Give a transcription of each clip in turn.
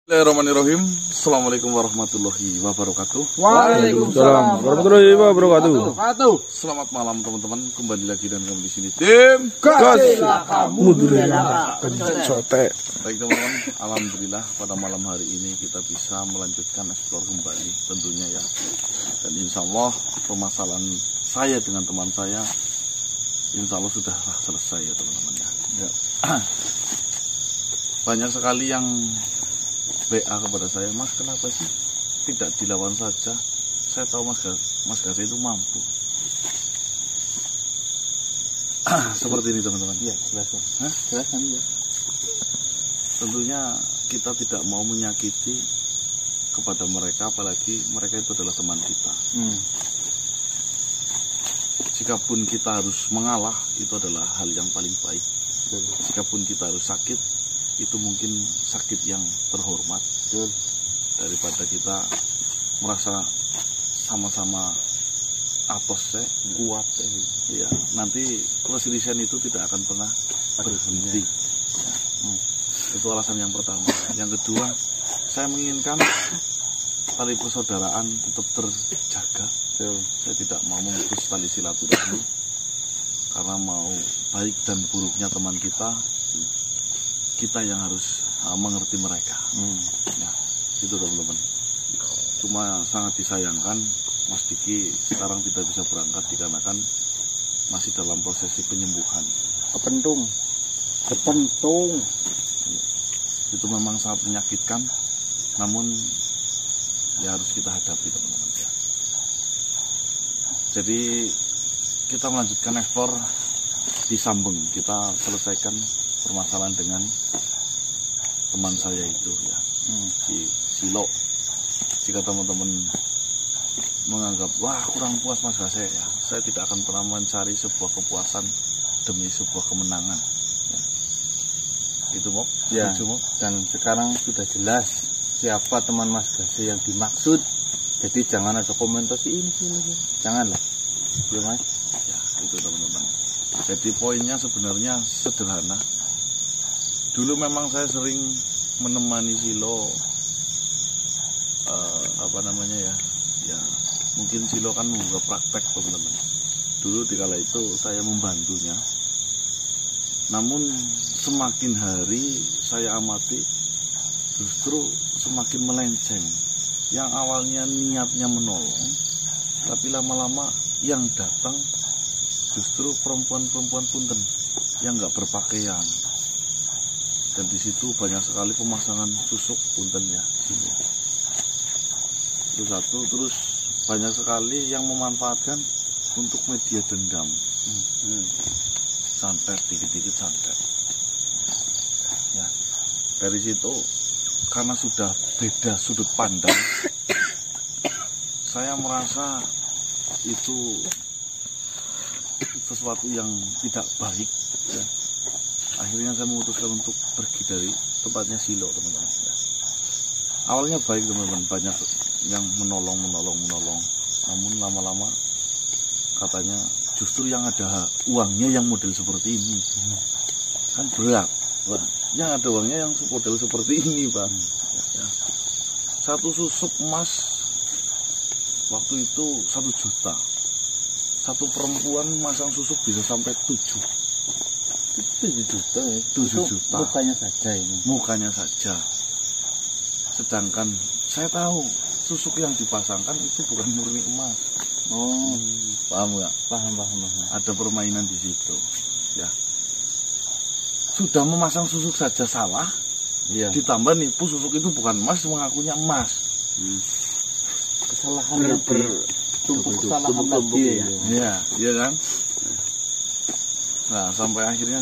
Bismillahirrahmanirrahim. Assalamualaikum warahmatullahi wabarakatuh. Waalaikumsalam warahmatullahi wabarakatuh. Selamat malam teman-teman. Kembali lagi dan kami di sini tim Gas Sote. Baik teman-teman, alhamdulillah pada malam hari ini kita bisa melanjutkan eksplor kembali tentunya ya. Dan insya Allah permasalahan saya dengan teman saya insya Allah sudahlah selesai ya teman-teman ya. Banyak sekali yang WA kepada saya, Mas kenapa sih tidak dilawan saja? Saya tahu Mas Gase itu mampu. Seperti ini teman-teman. Iya, jelaskan ya. Tentunya kita tidak mau menyakiti kepada mereka, apalagi mereka itu adalah teman kita. Jikapun kita harus mengalah, itu adalah hal yang paling baik. Jikapun kita harus sakit, itu mungkin sakit yang terhormat. Daripada kita merasa sama-sama atos kuat ya, nanti perselisihan itu tidak akan pernah berhenti ya. Itu alasan yang pertama. Yang kedua, saya menginginkan tali persaudaraan tetap terjaga. Saya tidak mau memutus tali silaturahmi, karena mau baik dan buruknya teman kita yang harus mengerti mereka. Ya, itu teman-teman. Cuma sangat disayangkan Mas Diki sekarang tidak bisa berangkat dikarenakan masih dalam prosesi penyembuhan. Kepentung. Itu memang sangat menyakitkan, namun ya harus kita hadapi teman-teman ya. Jadi kita melanjutkan ekspor di Sambeng. Kita selesaikan permasalahan dengan teman saya itu ya, di Silo. Jika teman-teman menganggap wah kurang puas Mas Gase ya, saya tidak akan pernah mencari sebuah kepuasan demi sebuah kemenangan ya. Itu Mok Ya, Mok. dan sekarang sudah jelas siapa teman Mas Gase yang dimaksud. Jadi jangan ada komentar ini. Janganlah ya Mas Ya, itu teman-teman. Jadi poinnya sebenarnya sederhana. Dulu memang saya sering menemani Silo, ya mungkin Silo kan membuka praktek teman-teman. Dulu di kala itu saya membantunya. Namun semakin hari saya amati justru semakin melenceng. Yang awalnya niatnya menolong, tapi lama-lama yang datang justru perempuan-perempuan punten yang nggak berpakaian. Dan di situ banyak sekali pemasangan susuk punten ya. Itu satu, terus banyak sekali yang memanfaatkan untuk media dendam. Santet, dikit-dikit santet. Ya, dari situ karena sudah beda sudut pandang, saya merasa itu sesuatu yang tidak baik ya. Akhirnya saya memutuskan untuk pergi dari tempatnya Silo teman-teman ya. Awalnya baik teman-teman, banyak yang menolong, namun lama-lama katanya justru yang ada uangnya yang model seperti ini kan berat, yang ada uangnya yang model seperti ini Pak ya. Satu susuk emas waktu itu 1 juta, satu perempuan masang susuk bisa sampai 7 juta ya. 7 juta mukanya saja. Sedangkan saya tahu susuk yang dipasangkan itu bukan murni emas. Paham nggak? Paham. Ada permainan di situ ya. Sudah memasang susuk saja salah, Iya. ditambah nipu susuk itu bukan emas, mengakunya emas. Kesalahan bertumpuk kesalahan lagi ya. Iya kan? Nah, sampai akhirnya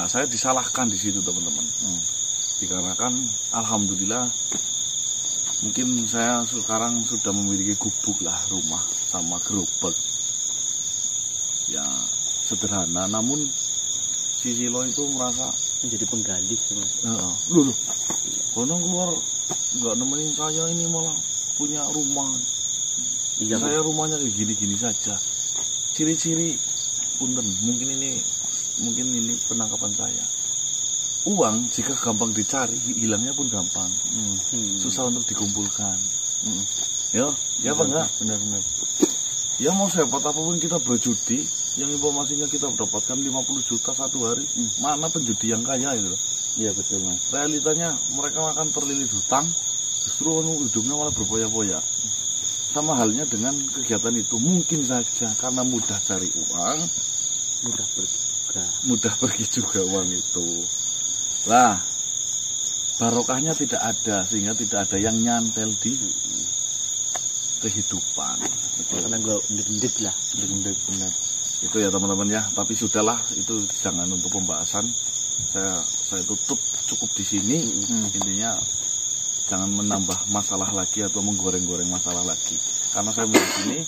saya disalahkan di situ teman-teman. Dikarenakan alhamdulillah mungkin saya sekarang sudah memiliki gubuk lah, rumah sama gerobak. Ya sederhana, namun si Silo itu merasa menjadi penggali. Loh, kono keluar nggak nemenin saya, ini malah punya rumah. Iya, saya rumahnya kayak gini-gini saja. Ciri-ciri punten, mungkin ini penangkapan saya. uang jika gampang dicari, hilangnya pun gampang. Susah untuk dikumpulkan. Ya apa enggak? Benar-benar. Ya mau sehebat apapun kita berjudi, yang informasinya kita mendapatkan 50 juta satu hari, mana penjudi yang kaya itu? Iya betul Mas. Realitanya mereka akan terlilit hutang, justru hidupnya malah berpoya-poya. Sama halnya dengan kegiatan itu, mungkin saja karena mudah cari uang, mudah pergi juga uang itu. Lah, barokahnya tidak ada, sehingga tidak ada yang nyantel di kehidupan. Karena gue ndek lah, ndek benar. Itu ya teman-teman ya, tapi sudahlah, itu jangan untuk pembahasan. Saya tutup cukup di sini. Intinya jangan menambah masalah lagi atau menggoreng-goreng masalah lagi. Karena saya melihat ini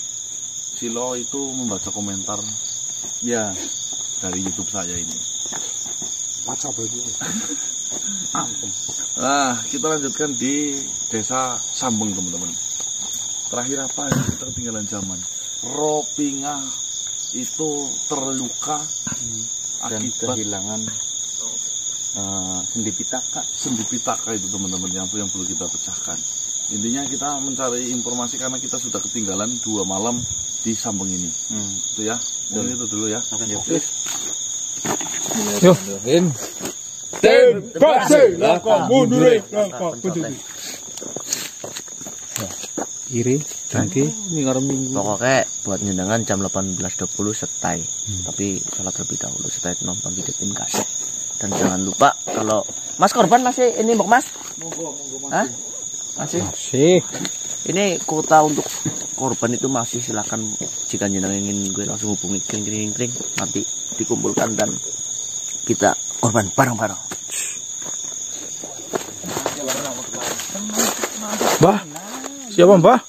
Silo itu membaca komentar ya dari YouTube saya ini. Baca baju. Nah, kita lanjutkan di Desa Sambeng teman-teman. Terakhir apa ya, kita ketinggalan zaman. Ropinga itu terluka dan akibat kehilangan sendi pitaka itu teman-teman, yang perlu kita pecahkan. Intinya kita mencari informasi karena kita sudah ketinggalan 2 malam di Sambeng ini. Itu ya, mungkin itu dulu ya. Yo. Base langkah mundur, langkah mundur. Kiri, nanti pokoknya buat nyendangan jam 18.20 setai. Tapi salat terlebih dahulu, setai nonton video tim kaset. Dan jangan lupa kalau Mas korban masih ini Mbok Mas? Hah? Masih. Ini kuota untuk korban itu masih, silakan jika jenengan ingin gue langsung hubungi kring nanti dikumpulkan dan kita korban bareng-bareng. Mbah. Siapa Mbah?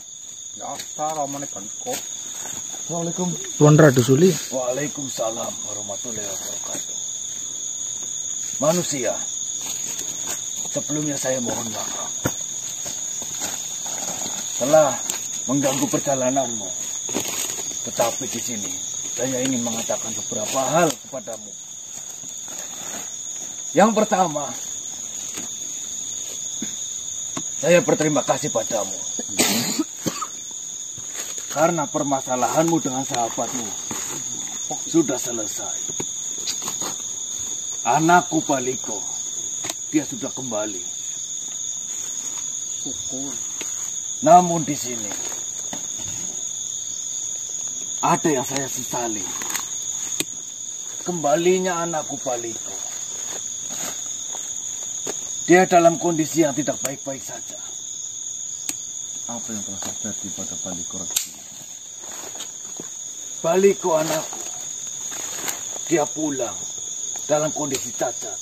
Assalamualaikum. Tuan Radu Suli. Waalaikumsalam warahmatullahi wabarakatuh. Manusia, sebelumnya saya mohon maaf telah mengganggu perjalananmu. Tetapi di sini saya ingin mengatakan beberapa hal kepadamu. Yang pertama, saya berterima kasih padamu karena permasalahanmu dengan sahabatmu sudah selesai. Anakku Baliko, dia sudah kembali. Syukur. Namun di sini ada yang saya sesali. Kembalinya anakku Baliko. Dia dalam kondisi yang tidak baik-baik saja. Apa yang telah terjadi pada Baliko? Baliko anakku, dia pulang dalam kondisi cacat.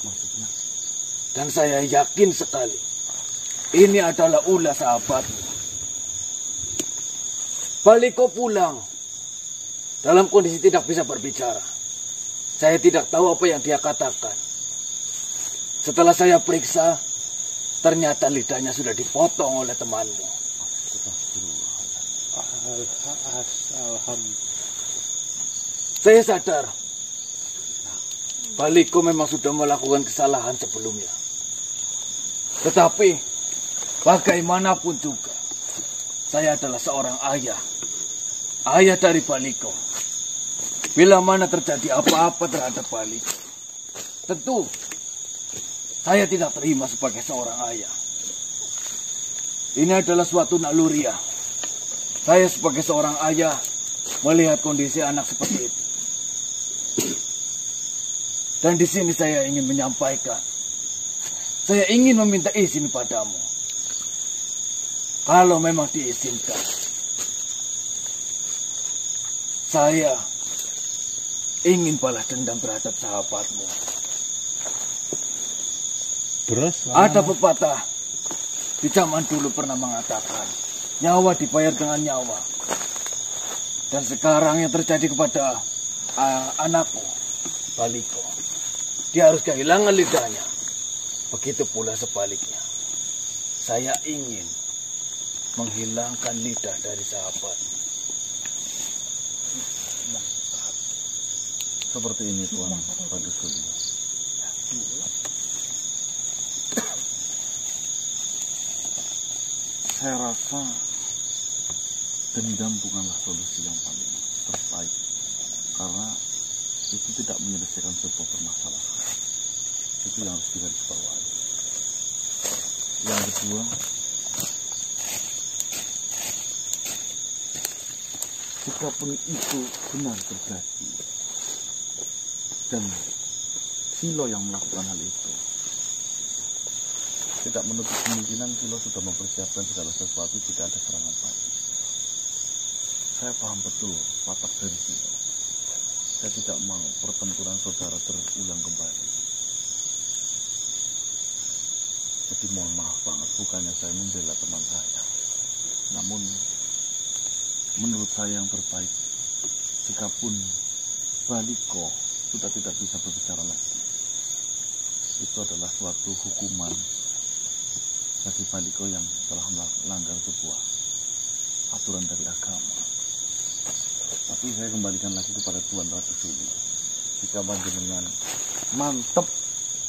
Maksudnya? Dan saya yakin sekali ini adalah ulah sahabatmu. Baliko pulang dalam kondisi tidak bisa berbicara. Saya tidak tahu apa yang dia katakan. Setelah saya periksa, ternyata lidahnya sudah dipotong oleh temanmu. Alhamdulillah. Saya sadar Baliko memang sudah melakukan kesalahan sebelumnya. Tetapi bagaimanapun juga, saya adalah seorang ayah. Ayah dari Baliko. Bila mana terjadi apa-apa terhadap Baliko, tentu saya tidak terima sebagai seorang ayah. Ini adalah suatu naluriah. Saya sebagai seorang ayah melihat kondisi anak seperti itu. Dan di sini saya ingin menyampaikan, saya ingin meminta izin padamu. Kalau memang diizinkan, saya ingin balas dendam terhadap sahabatmu. Terus? Ada pepatah di zaman dulu pernah mengatakan, nyawa dibayar dengan nyawa. Dan sekarang yang terjadi kepada anakku, Baliko, dia harus kehilangan lidahnya. Begitu pula sebaliknya. Saya ingin menghilangkan lidah dari sahabat. Seperti ini Tuan Ratu Suli. Saya rasa dendam bukanlah solusi yang paling terbaik, karena itu tidak menyelesaikan sebuah permasalahan. Itu yang harus digarisbawahi. Yang kedua, jikapun itu benar terjadi dan Silo yang melakukan hal itu, tidak menutup kemungkinan Silo sudah mempersiapkan segala sesuatu jika ada serangan balik. Saya paham betul watak dari Silo. Saya tidak mau pertempuran saudara terulang kembali. Jadi mohon maaf banget, bukannya saya membela teman saya. Namun, menurut saya yang terbaik, jikapun Baliko sudah tidak bisa berbicara lagi, itu adalah suatu hukuman bagi Baliko yang telah melanggar sebuah aturan dari agama. Tapi saya kembalikan lagi kepada Tuan Ratu Suli. Jika panjenengan mantap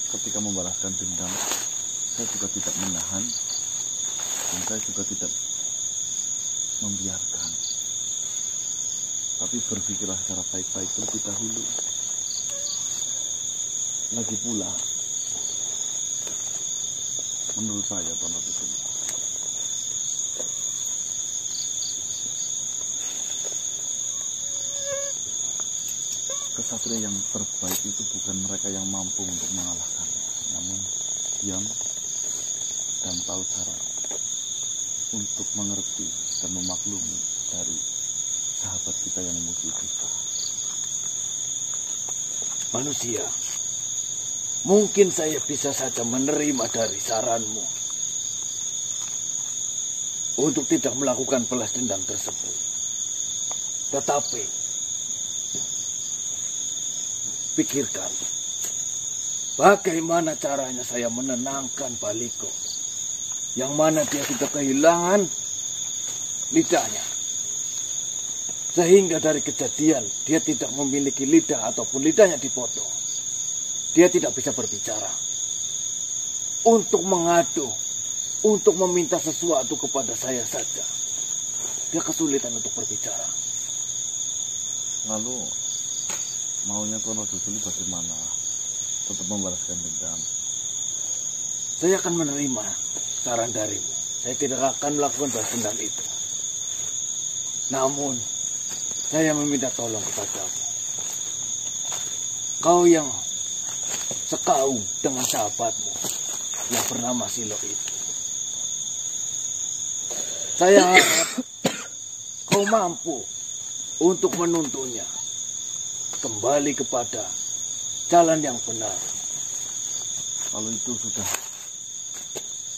ketika membalaskan dendam, saya juga tidak menahan dan saya juga tidak membiarkan. Tapi berpikirlah secara baik-baik terlebih dahulu. Lagi pula, menurut saya Tuan Ratu Suli, kesatria yang terbaik itu bukan mereka yang mampu untuk mengalahkannya, namun diam dan tahu cara untuk mengerti dan memaklumi dari sahabat kita yang memusuhi kita. Manusia, mungkin saya bisa saja menerima dari saranmu untuk tidak melakukan balas dendam tersebut. Tetapi pikirkan, bagaimana caranya saya menenangkan Baliko, yang mana dia sudah kehilangan lidahnya. Sehingga dari kejadian, dia tidak memiliki lidah ataupun lidahnya dipotong. Dia tidak bisa berbicara. Untuk mengadu, untuk meminta sesuatu kepada saya saja, dia kesulitan untuk berbicara. Lalu, maunya Tuan Ratu Suli bagaimana? Tetap membalaskan dendam? Saya akan menerima saran darimu. Saya tidak akan melakukan balas dendam itu. Namun, saya meminta tolong kepadamu. Kau yang sekaum dengan sahabatmu yang bernama Silo itu. Saya harap kau mampu untuk menuntunnya kembali kepada jalan yang benar. Kalau itu sudah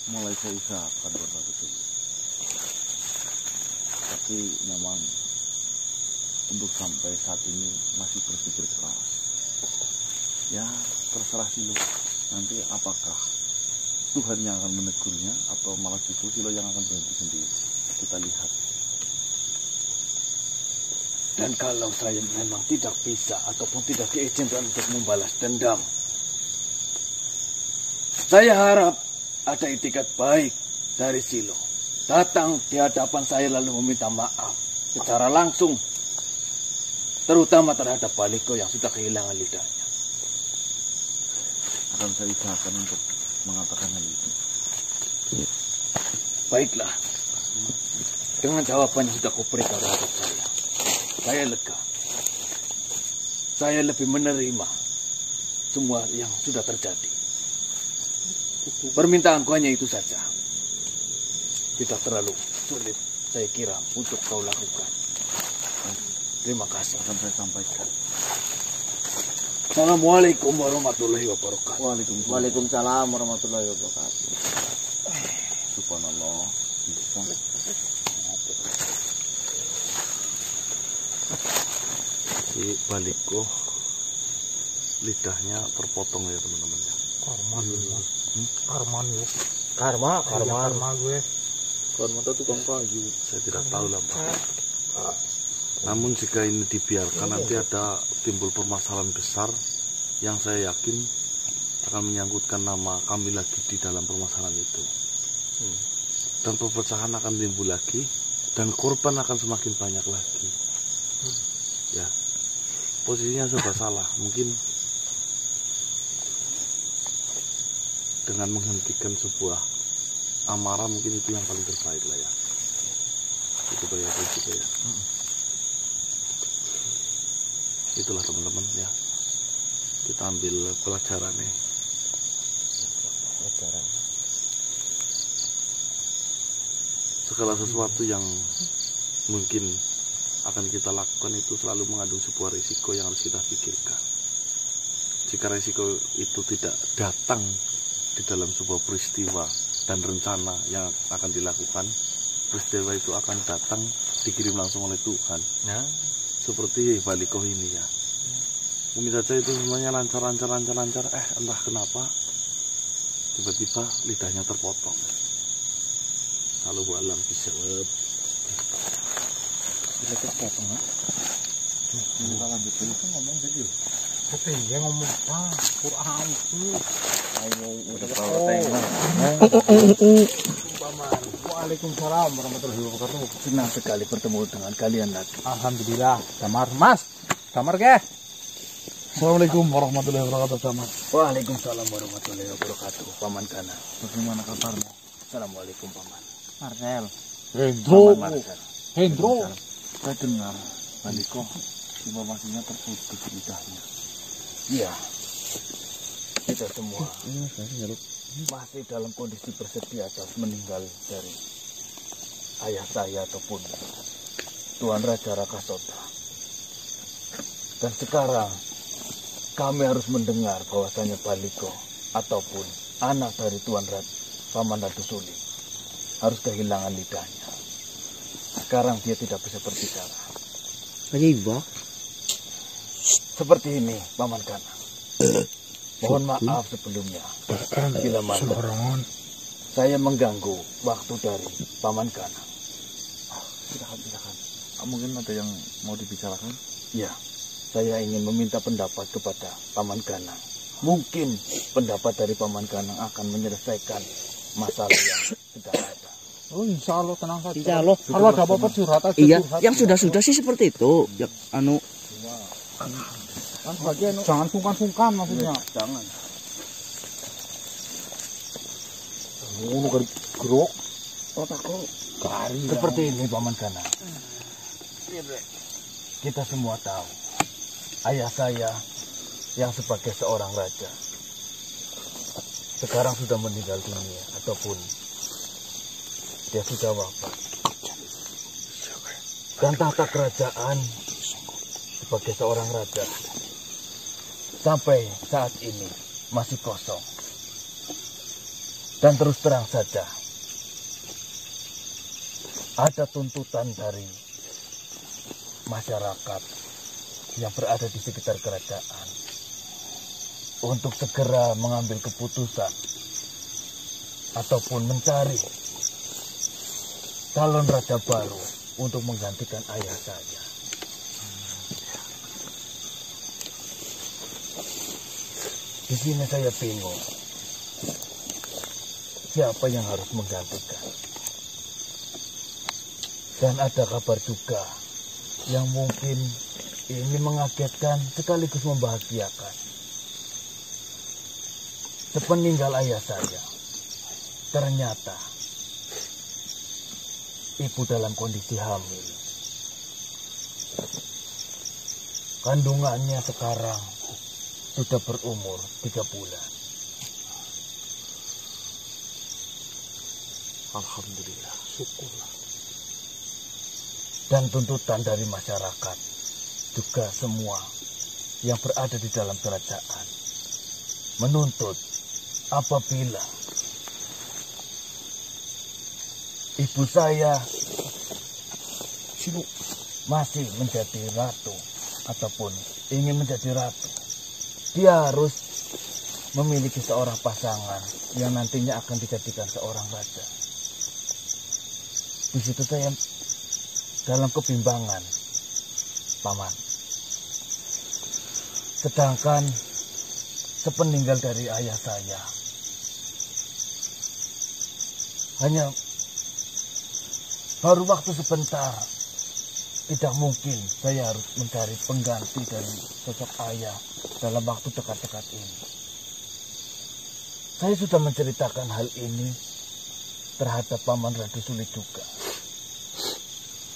mulai saya usahakan Tuan Ratu Suli. Tapi memang untuk sampai saat ini masih berpikir keras. Ya, terserah Silo. Nanti apakah Tuhan yang akan menegurnya atau malah justru Silo yang akan berhenti sendiri. Kita lihat. Dan kalau saya memang tidak bisa ataupun tidak diizinkan untuk membalas dendam, saya harap ada itikat baik dari Silo datang di hadapan saya lalu meminta maaf secara langsung, terutama terhadap Baliko yang sudah kehilangan lidahnya. Akan saya usahakan untuk mengatakan hal itu. Baiklah, dengan jawaban yang sudah kau berikan terhadap saya lega. Saya lebih menerima semua yang sudah terjadi. Permintaanku hanya itu saja. Tidak terlalu sulit, saya kira, untuk kau lakukan. Terima kasih. Akan saya sampaikan. Assalamualaikum warahmatullahi wabarakatuh. Waalaikumsalam warahmatullahi wabarakatuh. Subhanallah. Bisa. Si Baliko lidahnya terpotong ya teman-teman ya. Karma gue. Karma itu tukang kayu. Saya tidak tahu lah Pak. Namun jika ini dibiarkan nanti ada timbul permasalahan besar yang saya yakin akan menyangkutkan nama kami lagi di dalam permasalahan itu. Dan perpecahan akan timbul lagi dan korban akan semakin banyak lagi. Ya, posisinya sudah salah. Mungkin dengan menghentikan sebuah amarah mungkin itu yang paling terbaik lah ya. Itu ya juga ya. Itulah teman-teman ya. Kita ambil pelajaran nih. Segala sesuatu yang mungkin akan kita lakukan itu selalu mengandung sebuah risiko yang harus kita pikirkan. Jika risiko itu tidak datang di dalam sebuah peristiwa dan rencana yang akan dilakukan, peristiwa itu akan datang dikirim langsung oleh Tuhan. Nah, Seperti balikoh ini ya. Mungkin saja itu semuanya lancar. Entah kenapa tiba-tiba lidahnya terpotong. Kalau alam bisa kita terpotong, ha? Ini kalau gitu itu ngomong gitu. Tapi dia ngomong Quran itu. Ayo udah Waalaikumsalam warahmatullahi wabarakatuh. Senang sekali bertemu dengan kalian lagi. Alhamdulillah. Damar, Mas. Damar ke? Assalamualaikum warahmatullahi wabarakatuh. Sama. Waalaikumsalam warahmatullahi wabarakatuh. Paman Kana, Bagaimana kabarnya? Assalamualaikum Paman. Marcel. Hendro. Paman Marcel. Hendro. Saya dengar Balikoh informasinya terputus lidahnya. Iya. Kita semua masih dalam kondisi bersedia atas meninggal dari ayah saya ataupun Tuan Raja Rakasota. Dan sekarang kami harus mendengar bahwasanya Balikoh ataupun anak dari Tuan Raja Paman Ratu Suli harus kehilangan lidahnya. Sekarang dia tidak bisa berbicara. Ajiba. Seperti ini, Paman Kana. Mohon maaf sebelumnya. Bila mana saya mengganggu waktu dari Paman Kana. Silakan. Mungkin ada yang mau dibicarakan? Ya, saya ingin meminta pendapat kepada Paman Kana. Mungkin pendapat dari Paman Kana akan menyelesaikan masalah yang sedang ada. Oh, insya Allah tenang saja. Insya Allah. Kalau ada apa-apa curhat aja. Iya, curhat. yang sudah-sudah sih seperti itu. Ya, Kan bagian jangan sungkan-sungkan maksudnya. Jangan. Oh, gerok. Otakku. Kari. Seperti ini Paman Kana. Kita semua tahu ayah saya yang sebagai seorang raja sekarang sudah meninggal dunia ataupun dia sudah wafat. Dan tahta kerajaan sebagai seorang raja sampai saat ini masih kosong. Dan terus terang saja ada tuntutan dari masyarakat yang berada di sekitar kerajaan untuk segera mengambil keputusan ataupun mencari calon raja baru untuk menggantikan ayah saya. Di sini saya bingung siapa yang harus menggantikan. Dan ada kabar juga yang mungkin ini mengagetkan sekaligus membahagiakan. Sepeninggal ayah saya, ternyata ibu dalam kondisi hamil. Kandungannya sekarang sudah berumur 3 bulan. Alhamdulillah. Syukurlah. Dan tuntutan dari masyarakat juga semua yang berada di dalam kerajaan menuntut apabila ibu saya masih menjadi ratu ataupun ingin menjadi ratu, dia harus memiliki seorang pasangan yang nantinya akan dijadikan seorang raja. Di situ saya dalam kebimbangan Paman. Sedangkan sepeninggal dari ayah saya, hanya baru waktu sebentar. Tidak mungkin saya harus mencari pengganti dari sosok ayah dalam waktu dekat-dekat ini. Saya sudah menceritakan hal ini terhadap Paman Radu Suli juga.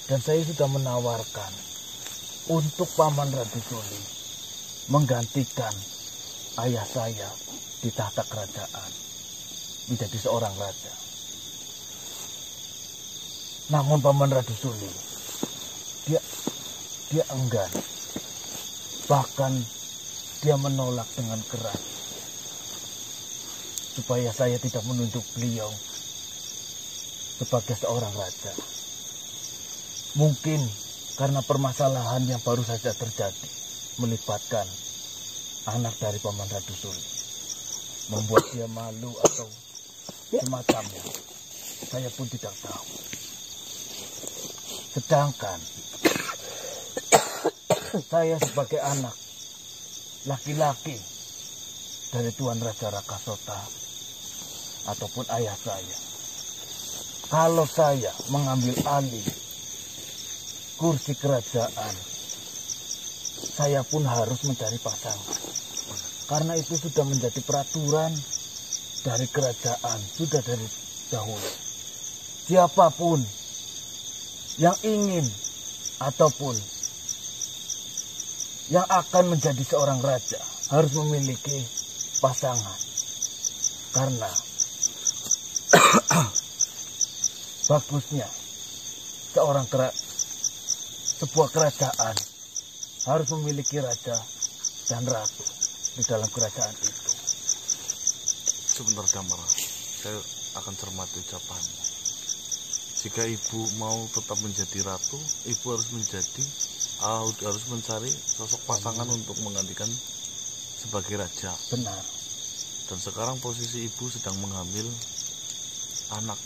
Dan saya sudah menawarkan untuk Paman Radu Suli menggantikan ayah saya di tahta kerajaan menjadi seorang raja. Namun Paman Radu Suli dia enggan, bahkan dia menolak dengan keras supaya saya tidak menunjuk beliau sebagai seorang raja. Mungkin karena permasalahan yang baru saja terjadi melibatkan anak dari Paman Radu Suli, membuat dia malu atau semacamnya. Saya pun tidak tahu. Sedangkan saya sebagai anak laki-laki dari Tuan Raja Rakasota ataupun ayah saya, kalau saya mengambil alih kursi kerajaan, saya pun harus mencari pasangan. Karena itu sudah menjadi peraturan dari kerajaan, sudah dari dahulu. Siapapun yang ingin ataupun yang akan menjadi seorang raja harus memiliki pasangan. Karena bagusnya sebuah kerajaan harus memiliki raja dan ratu di dalam kerajaan itu. Sebentar Damar, saya akan cermati ucapannya. Jika ibu mau tetap menjadi ratu, ibu harus mencari sosok pasangan untuk menggantikan sebagai raja. Benar. Dan sekarang posisi ibu sedang menghamil anak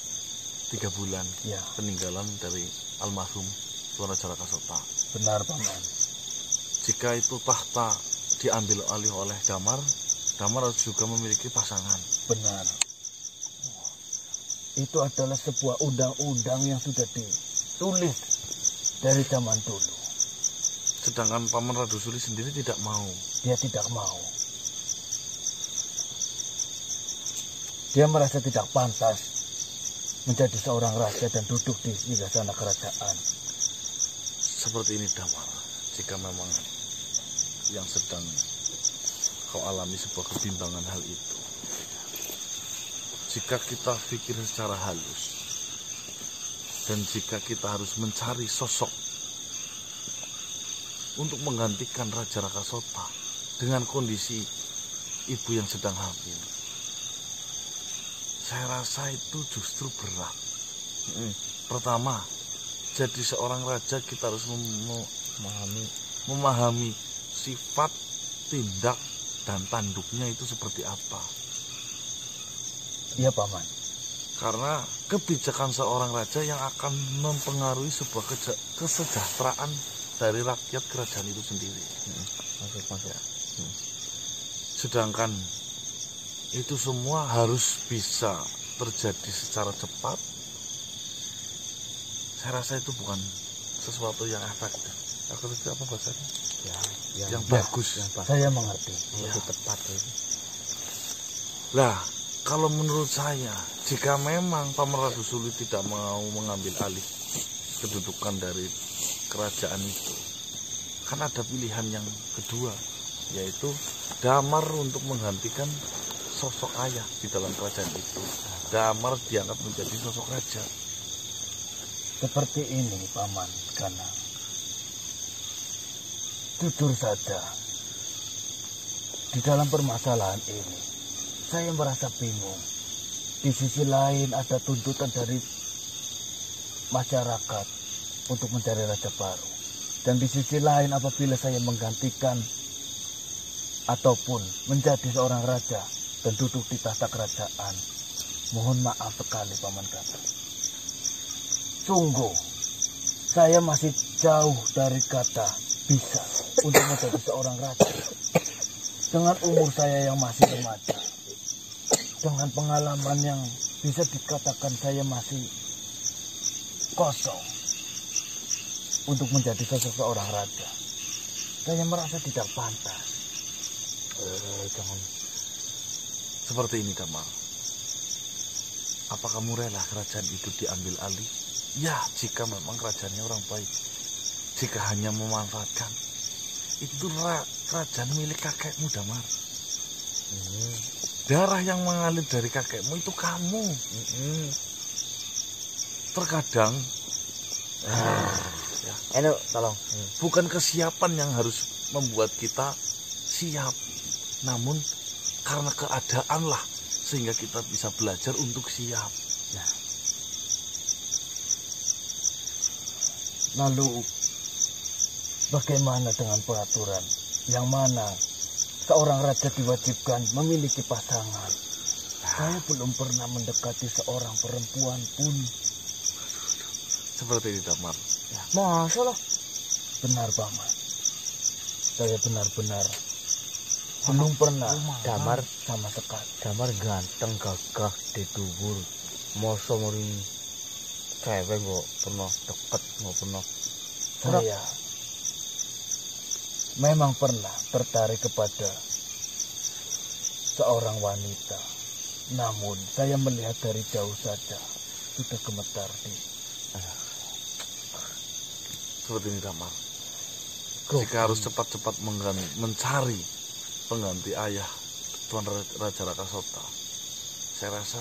3 bulan, Ya. peninggalan dari almarhum Tuan Raja Rakasota. Benar, Paman. Jika itu tahta diambil alih oleh Damar harus juga memiliki pasangan. Benar. Itu adalah sebuah undang-undang yang sudah ditulis dari zaman dulu. Sedangkan Paman Radu Suli sendiri tidak mau. Dia tidak mau. Dia merasa tidak pantas menjadi seorang raja dan duduk di singgasana kerajaan. Seperti ini Damar, jika memang yang sedang kau alami sebuah kebimbangan hal itu, jika kita pikir secara halus, dan jika kita harus mencari sosok untuk menggantikan Raja Rakasota dengan kondisi ibu yang sedang hamil, saya rasa itu justru berat. Pertama, jadi seorang raja kita harus memahami sifat, tindak, dan tanduknya itu seperti apa. Iya, Paman. Karena kebijakan seorang raja yang akan mempengaruhi sebuah kesejahteraan dari rakyat kerajaan itu sendiri. Sedangkan itu semua harus bisa terjadi secara cepat. Saya rasa itu bukan sesuatu yang efektif. Efektif apa bahasanya? Yang bagus. Saya mengerti. Lebih tepat. Lah, kalau menurut saya, jika memang Paman Radu Suli tidak mau mengambil alih kedudukan dari kerajaan itu, kan ada pilihan yang kedua, yaitu Damar untuk menggantikan sosok ayah di dalam kerajaan itu. Damar diangkat menjadi sosok raja. Seperti ini, Paman Ganang. Jujur saja, di dalam permasalahan ini, saya merasa bingung. Di sisi lain ada tuntutan dari masyarakat untuk mencari raja baru. Dan di sisi lain apabila saya menggantikan ataupun menjadi seorang raja dan duduk di tahta kerajaan, mohon maaf sekali Paman Ganang. Sungguh, saya masih jauh dari kata bisa untuk menjadi seorang raja. Dengan umur saya yang masih remaja, dengan pengalaman yang bisa dikatakan saya masih kosong untuk menjadi seorang raja, saya merasa tidak pantas. Jangan seperti ini, Damar. Apa kamu rela kerajaan itu diambil alih? Ya, jika memang kerajaannya orang baik. Jika hanya memanfaatkan, itu kerajaan milik kakekmu, Damar. Darah yang mengalir dari kakekmu itu kamu. Terkadang Eno, tolong. bukan kesiapan yang harus membuat kita siap, namun karena keadaan lah sehingga kita bisa belajar untuk siap. Lalu bagaimana dengan peraturan yang mana seorang raja diwajibkan memiliki pasangan? Saya belum pernah mendekati seorang perempuan pun. Seperti ini, Damar. Masa lah. Benar, Paman. Saya benar-benar belum pernah Damar sama sekali. Damar ganteng, gagah, dedubur. Masa mari cewek kok pernah deket, nggak pernah. Saya memang pernah tertarik kepada seorang wanita. Namun saya melihat dari jauh saja sudah gemetar di. Seperti ini, Damar. Jika harus cepat-cepat mencari pengganti ayah Tuan Raja Rakasota, saya rasa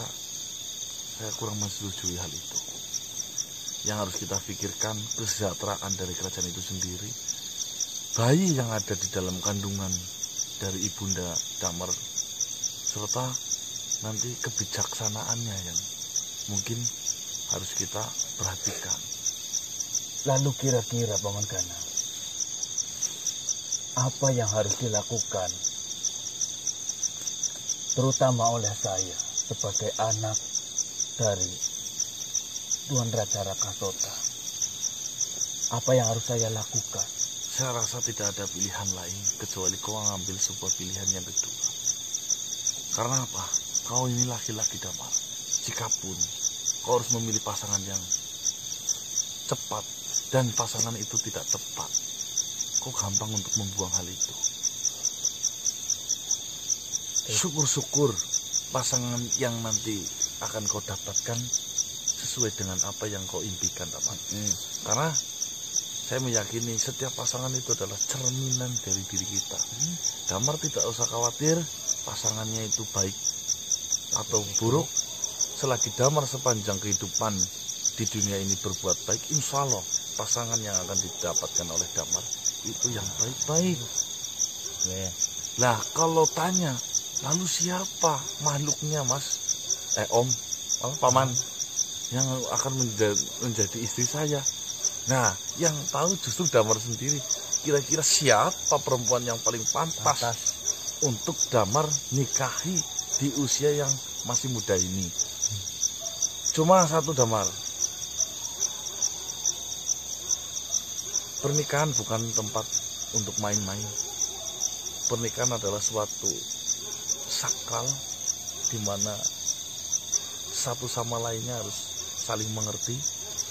saya kurang menyetujui hal itu. Yang harus kita pikirkan kesejahteraan dari kerajaan itu sendiri. Bayi yang ada di dalam kandungan dari ibunda Damar, serta nanti kebijaksanaannya yang mungkin harus kita perhatikan. Lalu kira-kira Paman Gana, apa yang harus dilakukan terutama oleh saya sebagai anak dari Tuan Raja Rakasota? Apa yang harus saya lakukan? Saya rasa tidak ada pilihan lain kecuali kau mengambil sebuah pilihan yang kedua. Karena apa? Kau ini laki-laki, Damar. Jikapun kau harus memilih pasangan yang cepat dan pasangan itu tidak tepat, kau gampang untuk membuang hal itu. Syukur-syukur pasangan yang nanti akan kau dapatkan sesuai dengan apa yang kau impikan, Damar. Karena saya meyakini setiap pasangan itu adalah cerminan dari diri kita. Damar tidak usah khawatir pasangannya itu baik atau buruk. Selagi Damar sepanjang kehidupan di dunia ini berbuat baik, insya Allah pasangan yang akan didapatkan oleh Damar itu yang baik-baik. Lah kalau tanya, lalu siapa makhluknya, Mas? Om, Paman, yang akan menjadi istri saya? Nah, yang tahu justru Damar sendiri. Kira-kira siapa perempuan yang paling pantas untuk Damar nikahi di usia yang masih muda ini? Cuma satu, Damar. Pernikahan bukan tempat untuk main-main. Pernikahan adalah suatu sakral di mana satu sama lainnya harus saling mengerti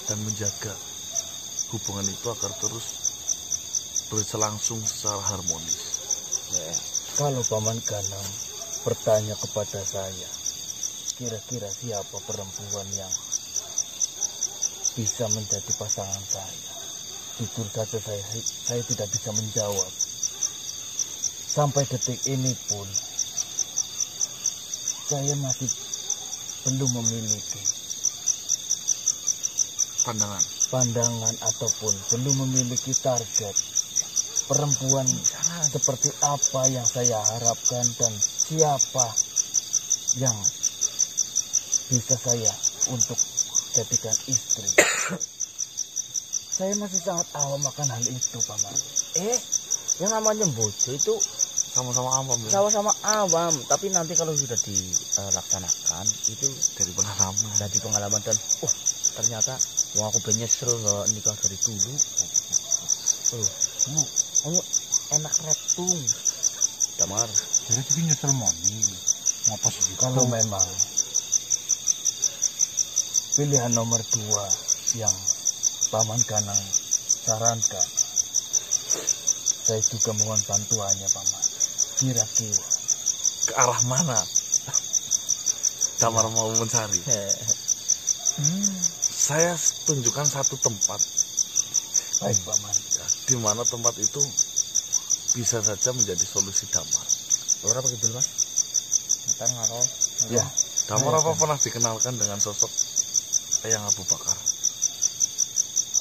dan menjaga hubungan itu agar terus berlangsung secara harmonis. Kalau Paman Ganang bertanya kepada saya, kira-kira siapa perempuan yang bisa menjadi pasangan saya? Jujur saja saya tidak bisa menjawab. Sampai detik ini pun saya masih belum memiliki pandangan ataupun belum memiliki target perempuan seperti apa yang saya harapkan dan siapa yang bisa saya untuk jadikan istri. Saya masih sangat awam akan hal itu, Paman. Yang namanya bojo itu Sama-sama awam, ya? sama-sama awam, tapi nanti kalau sudah dilaksanakan itu Dari pengalaman. jadi pengalaman dan ternyata wah aku nyesel nggak nikah dari dulu. Ayo enak retung. Damar. Jadi kita nyesel moni. Ngapa sih? Kalau memang pilihan nomor 2 yang Paman Ganang sarankan, saya juga mohon bantuannya Paman. Kira-kira Ke arah mana Damar mau mencari? Saya tunjukkan satu tempat, baik Paman. ya, di mana tempat itu bisa saja menjadi solusi Damar. Berapa gitu Mas? Ntar ngaro. Ya, Damar apa pernah dikenalkan dengan sosok Eyang Abu Bakar?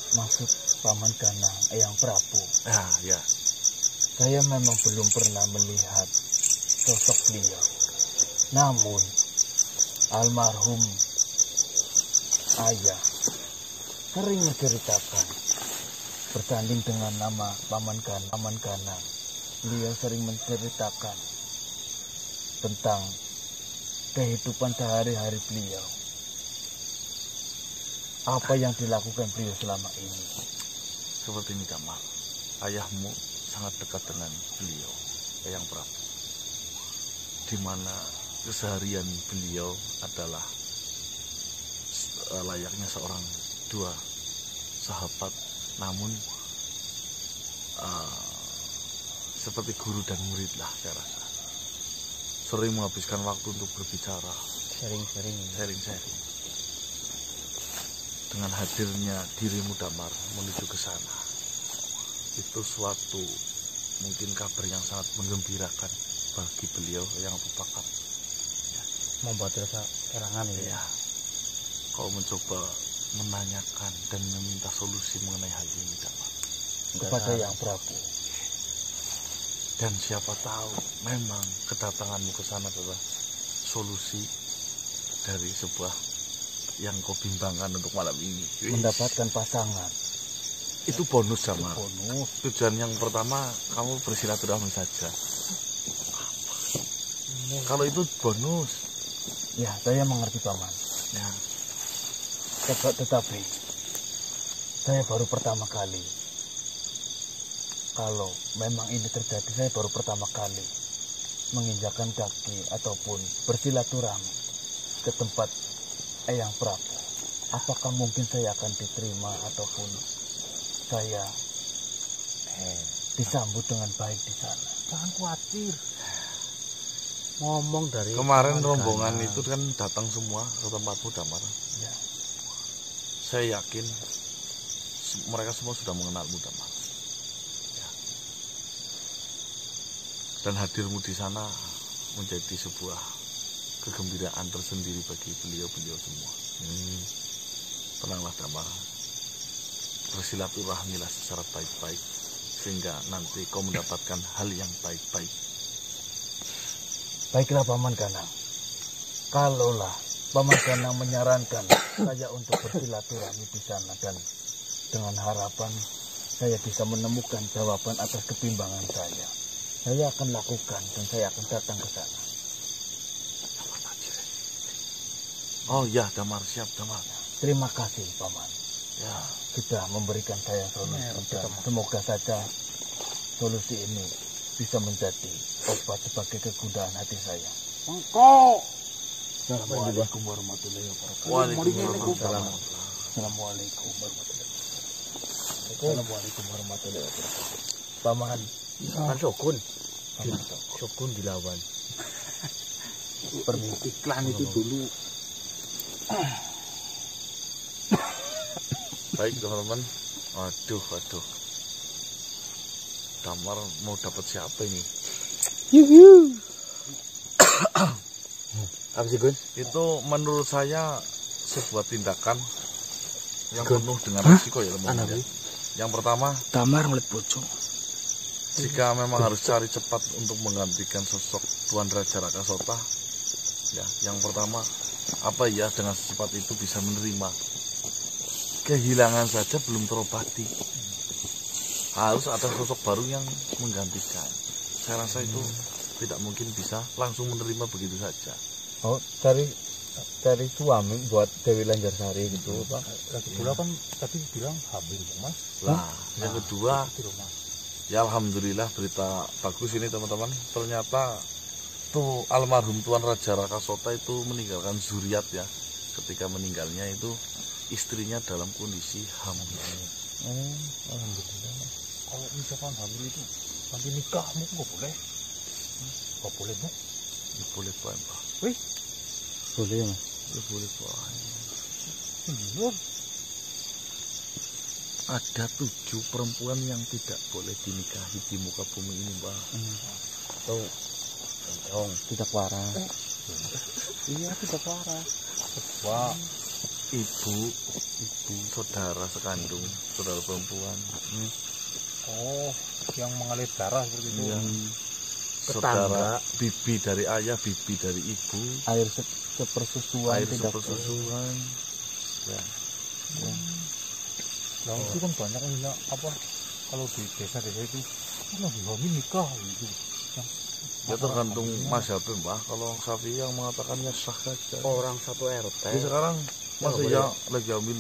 maksud Paman Ganang Eyang Prabu. Ya. Saya memang belum pernah melihat sosok beliau. Namun almarhum ayah sering menceritakan bersanding dengan nama Paman Ganang. Beliau sering menceritakan tentang kehidupan sehari-hari beliau. Apa yang dilakukan beliau selama ini. Seperti ini Damar, ayahmu sangat dekat dengan beliau, Eyang Prabu, di mana keseharian beliau adalah layaknya seorang dua sahabat, namun seperti guru dan murid lah saya rasa. Sering menghabiskan waktu untuk berbicara, sharing. Dengan hadirnya dirimu Damar menuju ke sana, itu suatu mungkin kabar yang sangat menggembirakan bagi beliau yang Abu Bakar. Membuat rasa kerangan ya. Ya, kau mencoba menanyakan dan meminta solusi mengenai hal ini Damar. Kepada Eyang Prabu. Dan siapa tahu memang kedatanganmu ke sana adalah solusi dari sebuah yang kau bimbangkan untuk malam ini. Mendapatkan pasangan. Itu bonus Damar. Bonus. Tujuan yang pertama kamu bersilaturahmi saja. Kalau itu bonus, Ya, saya mengerti Paman. ya Tetapi saya baru pertama kali. Kalau memang ini terjadi, saya baru pertama kali menginjakan kaki ataupun bersilaturahmi ke tempat Eyang Prabu. Apakah mungkin saya akan diterima ataupun saya disambut dengan baik di sana? Jangan khawatir. Ngomong dari kemarin Paman rombongan Ganang. itu kan datang semua ke tempatmu Damar. Ya. Saya yakin mereka semua sudah mengenalmu Damar. Ya. Dan hadirmu di sana menjadi sebuah kegembiraan tersendiri bagi beliau-beliau semua. Tenanglah Damar, bersilaturahmilah secara baik-baik sehingga nanti kau mendapatkan hal yang baik-baik. Baiklah Paman Ganang. Kalaulah Paman Ganang menyarankan saya untuk bersilaturahmi di sana dan dengan harapan saya bisa menemukan jawaban atas kebimbangan saya akan lakukan dan saya akan datang ke sana. Oh ya Damar, siap Damar. Terima kasih Paman. Ya, Sudah memberikan saya solusi dan semoga saja solusi ini bisa menjadi obat sebagai kegundahan hati saya. Engkau. Assalamualaikum warahmatullahi wabarakatuh. Waalaikumsalam. Assalamualaikum warahmatullahi wabarakatuh. Assalamualaikum warahmatullahi wabarakatuh. Paman, Kan Shogun. Paman Shogun dilawan. permisi. Iklan itu dulu. Baik teman-teman. Waduh. Damar mau dapat siapa ini? Apa sih Gun? Itu menurut saya sebuah tindakan yang penuh dengan risiko ya teman-teman. Ya. Yang pertama, Damar ngeliat bocong. jika memang harus cari cepat untuk menggantikan sosok Tuan Raja Rakasota, ya, yang pertama, apa ya dengan secepat itu bisa menerima kehilangan saja belum terobati, harus ada sosok baru yang menggantikan. Saya rasa itu tidak mungkin bisa langsung menerima begitu saja. Oh, cari suami buat Dewi Lanjarsari gitu, Pak. Lagi pula kan tadi bilang hamil Mas. Nah, yang kedua, Di rumah. Ya alhamdulillah berita bagus ini teman-teman. Ternyata tuh almarhum Tuan Raja Rakasota itu meninggalkan zuriat ya. Ketika meninggalnya itu istrinya dalam kondisi hamil. Alhamdulillah. Kalau misalkan hamil itu nanti nikahmu nggak boleh. Nggak boleh, Bu. Ya, boleh Pak. Boleh ya, Mas? Ya, boleh Pak. Iya. Ada 7 perempuan yang tidak boleh dinikahi di muka bumi ini, Pak. Tahu. Tidak waras. Iya, tidak waras. Wah, Ibu, saudara sekandung, saudara perempuan. oh, yang mengalir darah seperti itu. Yang Tetangga. saudara bibi dari ayah, bibi dari ibu, Air sepersusuan air tidak sepersusuan. Ya. Nah, itu kan banyak yang bilang apa kalau di desa-desa itu lagi hamil nikah gitu. Ya tergantung mazhabnya Mbah. Kalau Syafi'i yang mengatakannya sah saja. Orang satu RT Jadi sekarang masa ya lagi hamil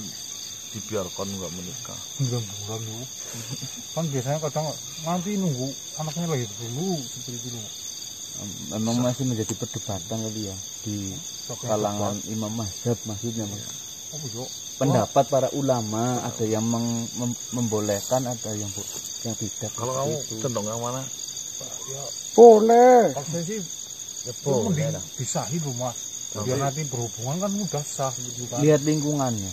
dibiarkan nggak menikah. 9 bulan itu. Kan biasanya kadang nanti nunggu anaknya lahir dulu seperti itu. memang masih menjadi perdebatan kali ya di kalangan imam mazhab maksudnya, Mas. Oh, yo. Pendapat para ulama ada yang membolehkan, ada yang tidak. Kalau kamu cenderung yang mana? Ya, boleh. kalau saya sih Ya mending disahin rumah. Biar nanti berhubungan kan mudah sah gitu kan. Lihat lingkungannya.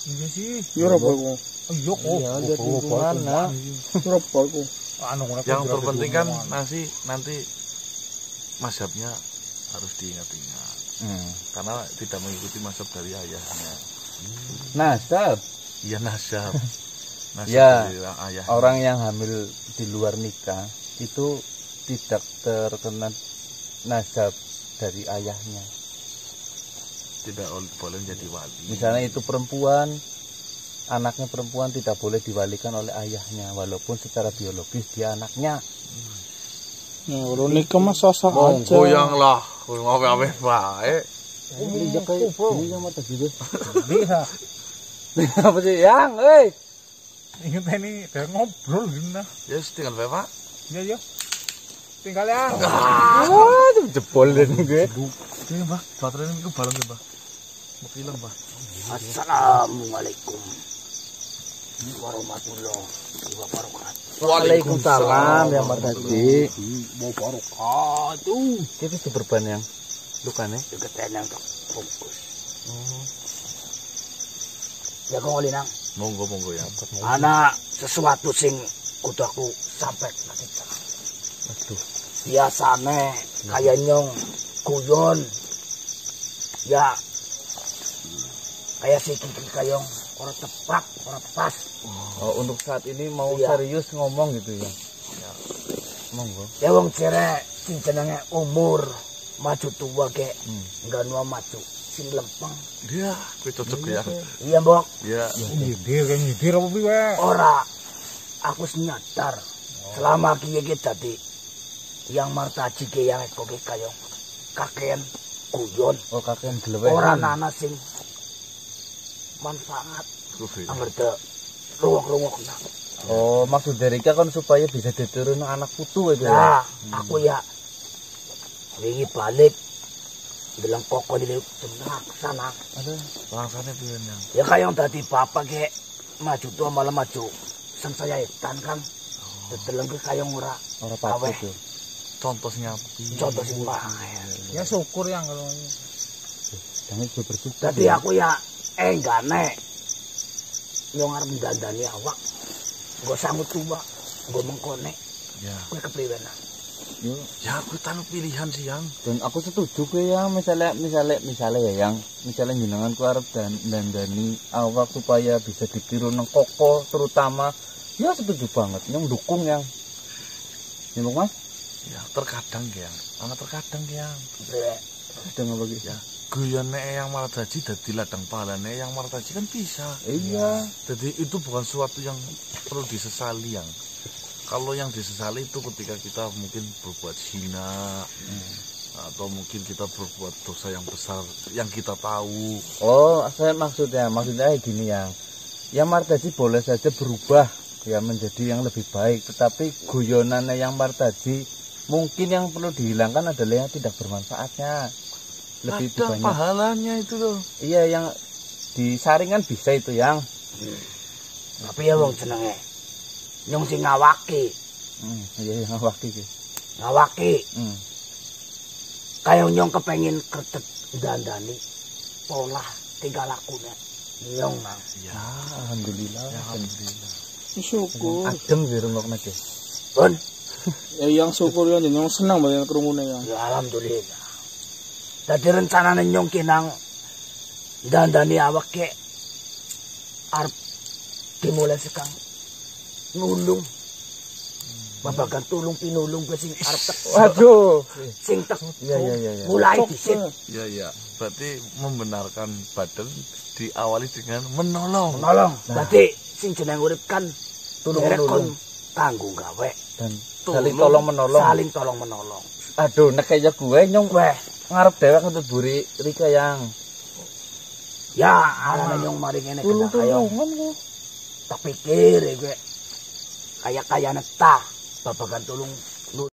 Iya sih. Ya apa iku? Iya kok. Iya, lihat lingkungan lah. Apa iku? Yang terpenting kan nanti mazhabnya harus diingat-ingat. Karena tidak mengikuti mazhab dari ayahnya. Nasab. Iya nazab. Nazab Ya, dari ayah. orang yang hamil di luar nikah itu tidak terkena nasab dari ayahnya. Tidak boleh jadi wali. Misalnya itu perempuan, anaknya perempuan tidak boleh diwalikan oleh ayahnya, walaupun secara biologis dia anaknya. Ya, kalau nikah mah sah-sah aja. Goyang lah, ngapain baik. Iya kayak ini yang mata juga. Bisa. Apa sih yang, Ingat ini dia ngobrol gitu nah. Ya tinggal Pak. Iya ya. Tinggal ya. Jebol dan gue. Ini Mbah, baterai ini ke balon ya Mbah. Mau film Mbah. Assalamualaikum warahmatullahi wabarakatuh. Waalaikumsalam ya Mas Haji. Mau barokatul. Kita itu berban yang lukane. Deketan yang tak fokus. Ya kong oli nang. Monggo ya. Anak sesuatu sing kudu aku sampai nanti. Aduh. Biasane kayak nyong guyon. Ya. Kayak si kiki kayong orang tepak, orang pas. Oh, untuk saat ini mau Iya. serius ngomong gitu ya. Monggo. Ya wong cere sing jenenge umur maju tua ke enggak nua maju sing lempeng. Dia, gue cocok ya. Iya mbok. Ya. Nyidir kan nyidir apa piye? Ora aku nyadar selama kiye kita tadi yang martaji ke yang koke kayong kakean guyon Oh, kakek geleweh. ora nana sing manfaat anggere ruwok-ruwok nah. Oh, maksud dari kan supaya bisa diturun anak putu itu ya. Nah, aku ya wingi balik bilang koko di sebelah sana. Langsane piye yang. Ya kayong tadi bapak ke maju tua malah maju sang saya etan kan. Teteleng ke kayong ora Ora patut aweh. yo. Contoh nyapi. Contoh sing mah. Ya syukur yang kalau Jangan juga bersyukur. Tadi aku ya enggane nyong arep dandani awak. Gue sanggup tua, gue mengkone, Ya. gue kepriwen. Yo, Ya aku tahu pilihan sih yang. dan aku setuju ke yang misalnya ya yang misalnya jenengan ku arep dan dandani awak supaya bisa ditiru nang koko terutama ya setuju banget yang dukung yang Mas Ya terkadang yang. Anak terkadang yang. sedang apa gitu Ya. Guyone yang martaji dadi ladang pahalane yang martaji kan bisa. iya Jadi itu bukan sesuatu yang perlu disesali yang. Kalau yang disesali itu ketika kita mungkin berbuat zina atau mungkin kita berbuat dosa yang besar yang kita tahu. oh saya maksudnya gini yang martaji boleh saja berubah ya menjadi yang lebih baik. Tetapi guyonannya yang Martaji mungkin yang perlu dihilangkan adalah yang tidak bermanfaatnya. Lebih Ada banyak pahalanya itu loh. iya yang disaringan bisa itu yang Tapi ya wong jenenge nyong sing ngawaki. iya yang wakil iki. Ngawaki. Hmm. Kayak nyong kepengin kretek dandani pola tingkah lakune. Nyong nang. Alhamdulillah. Syukur. Adem di rumah Mas. Pun Yang syukur yang jeneng senang banget kerumune yang. ya alhamdulillah. Dadi rencanane nyong kinang dandani awak ke arep dimulai sekang nulung. Babagan tulung pinulung gue sing arep tek. Waduh. Sing tek. Iya. Mulai disit. Ya. Berarti membenarkan Badar diawali dengan menolong. Menolong. Dadi sing jeneng urip kan Tulung derek kon menolong. tanggung gawe. Dan saling tolong menolong. Saling tolong menolong. Aduh, nek kaya gue nyong Weh, ngarep dewek untuk buri Rika yang ya ana nyong mari ngene kaya tulung-tulungan kok. tak pikir gue. Kaya-kaya neta babagan tulung